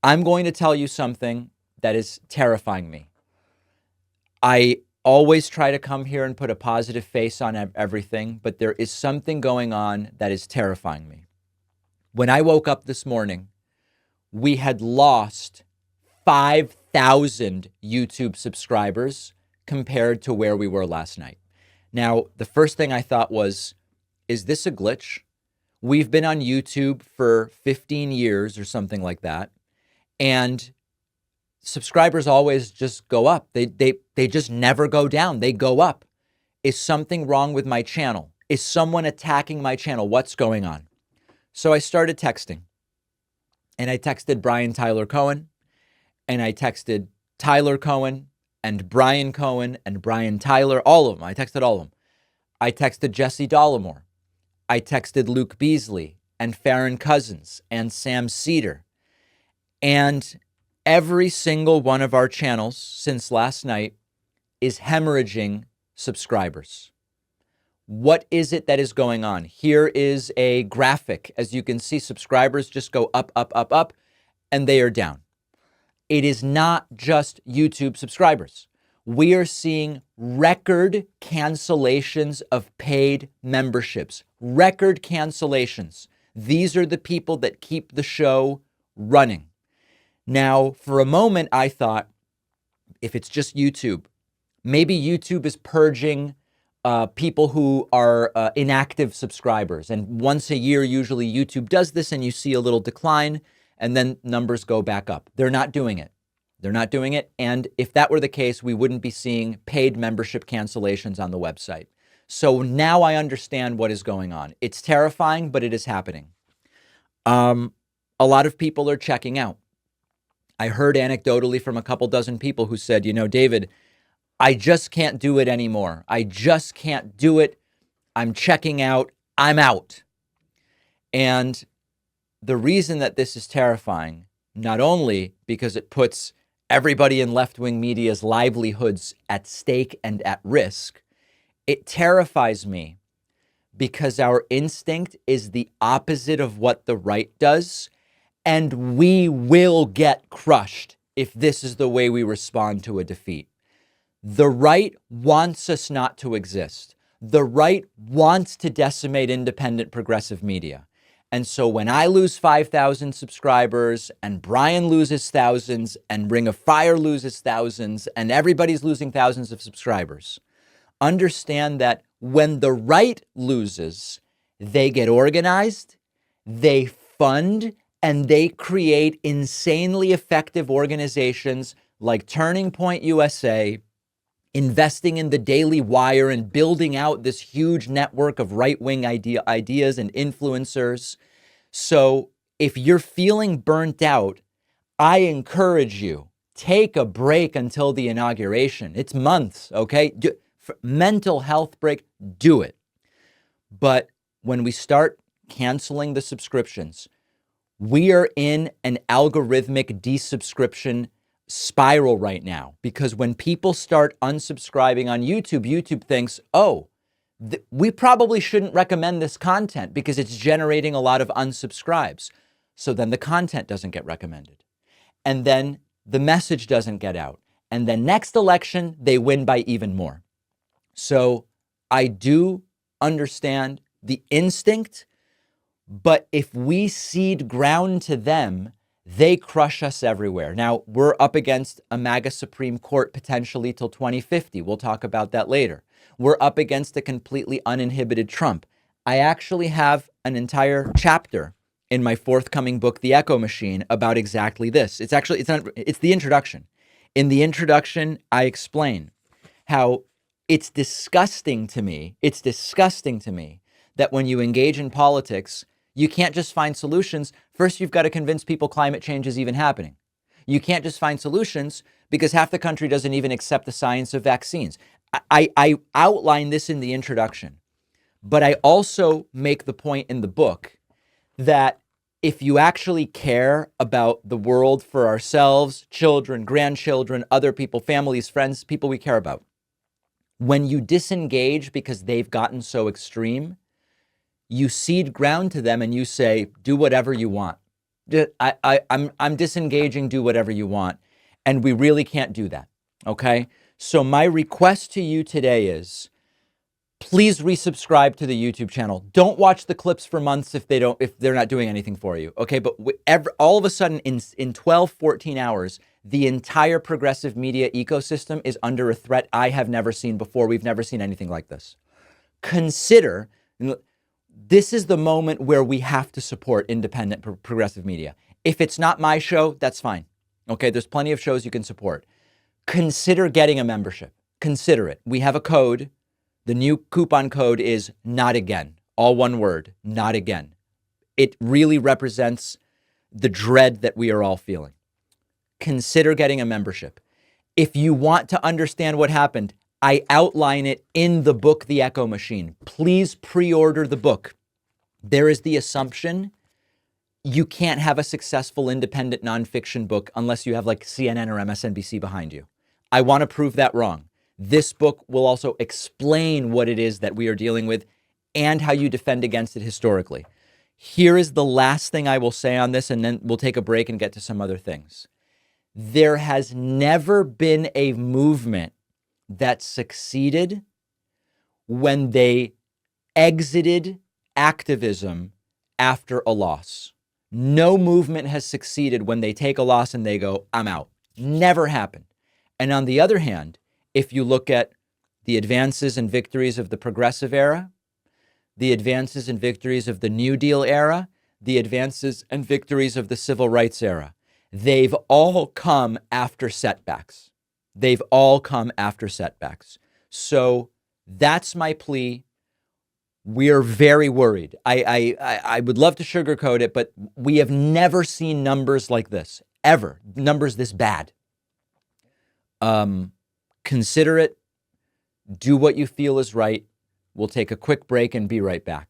I'm going to tell you something that is terrifying me. I always try to come here and put a positive face on everything, but there is something going on that is terrifying me. When I woke up this morning, we had lost 5,000 YouTube subscribers compared to where we were last night. Now, the first thing I thought was, is this a glitch? We've been on YouTube for 15 years or something like that, and subscribers always just go up. They just never go down. They go up. Is something wrong with my channel? Is someone attacking my channel? What's going on? So I started texting. And I texted Brian Tyler Cohen, and I texted Tyler Cohen and Brian Cohen and Brian Tyler, all of them. I texted all of them. I texted Jesse Dollemore. I texted Luke Beasley and Farron Cousins and Sam Cedar. And every single one of our channels since last night is hemorrhaging subscribers. What is it that is going on? Here is a graphic. As you can see, subscribers just go up, up, up, up, and they are down. It is not just YouTube subscribers. We are seeing record cancellations of paid memberships. Record cancellations. These are the people that keep the show running. Now, for a moment, I thought, if it's just YouTube, maybe YouTube is purging people who are inactive subscribers. And once a year, usually YouTube does this and you see a little decline and then numbers go back up. They're not doing it. They're not doing it. And if that were the case, we wouldn't be seeing paid membership cancellations on the website. So now I understand what is going on. It's terrifying, but it is happening. A lot of people are checking out. I heard anecdotally from a couple dozen people who said, David, I just can't do it anymore. I just can't do it. I'm checking out. I'm out. And the reason that this is terrifying, not only because it puts everybody in left-wing media's livelihoods at stake and at risk, it terrifies me because our instinct is the opposite of what the right does, and we will get crushed if this is the way we respond to a defeat. The right wants us not to exist. The right wants to decimate independent progressive media. And so when I lose 5,000 subscribers and Brian loses thousands and Ring of Fire loses thousands and everybody's losing thousands of subscribers, understand that when the right loses, they get organized, they fund, and they create insanely effective organizations like Turning Point USA, investing in the Daily Wire and building out this huge network of right-wing ideas and influencers. So if you're feeling burnt out, I encourage you, take a break until the inauguration. It's months, okay? Mental health break, do it. But when we start canceling the subscriptions, we are in an algorithmic desubscription spiral right now, because when people start unsubscribing on YouTube, YouTube thinks, we probably shouldn't recommend this content because it's generating a lot of unsubscribes. So then the content doesn't get recommended. And then the message doesn't get out. And then next election, they win by even more. So I do understand the instinct, but if we cede ground to them, they crush us everywhere. Now, we're up against a MAGA Supreme Court potentially till 2050. We'll talk about that later. We're up against a completely uninhibited Trump. I actually have an entire chapter in my forthcoming book, The Echo Machine, about exactly this. It's the introduction. In the introduction, I explain how it's disgusting to me that when you engage in politics, you can't just find solutions. First, you've got to convince people climate change is even happening. You can't just find solutions because half the country doesn't even accept the science of vaccines. I outline this in the introduction, but I also make the point in the book that if you actually care about the world for ourselves, children, grandchildren, other people, families, friends, people we care about, when you disengage because they've gotten so extreme, you cede ground to them and you say, do whatever you want. I'm disengaging, do whatever you want. And we really can't do that. Okay. So my request to you today is please resubscribe to the YouTube channel. Don't watch the clips for months if they're not doing anything for you. Okay. But all of a sudden in 12, 14 hours, the entire progressive media ecosystem is under a threat I have never seen before. We've never seen anything like this. Consider, this is the moment where we have to support independent progressive media. If it's not my show, that's fine. Okay, there's plenty of shows you can support. Consider getting a membership. Consider it. We have a code. The new coupon code is not again. All one word, not again. It really represents the dread that we are all feeling. Consider getting a membership. If you want to understand what happened, I outline it in the book, The Echo Machine. Please pre-order the book. There is the assumption you can't have a successful independent nonfiction book unless you have like CNN or MSNBC behind you. I want to prove that wrong. This book will also explain what it is that we are dealing with and how you defend against it historically. Here is the last thing I will say on this, and then we'll take a break and get to some other things. There has never been a movement that succeeded when they exited activism after a loss. No movement has succeeded when they take a loss and they go, I'm out. Never happened. And on the other hand, if you look at the advances and victories of the progressive era, the advances and victories of the New Deal era, the advances and victories of the civil rights era, they've all come after setbacks. They've all come after setbacks. So that's my plea. We're very worried. I would love to sugarcoat it, but we have never seen numbers like this, ever. Numbers this bad. Consider it. Do what you feel is right. We'll take a quick break and be right back.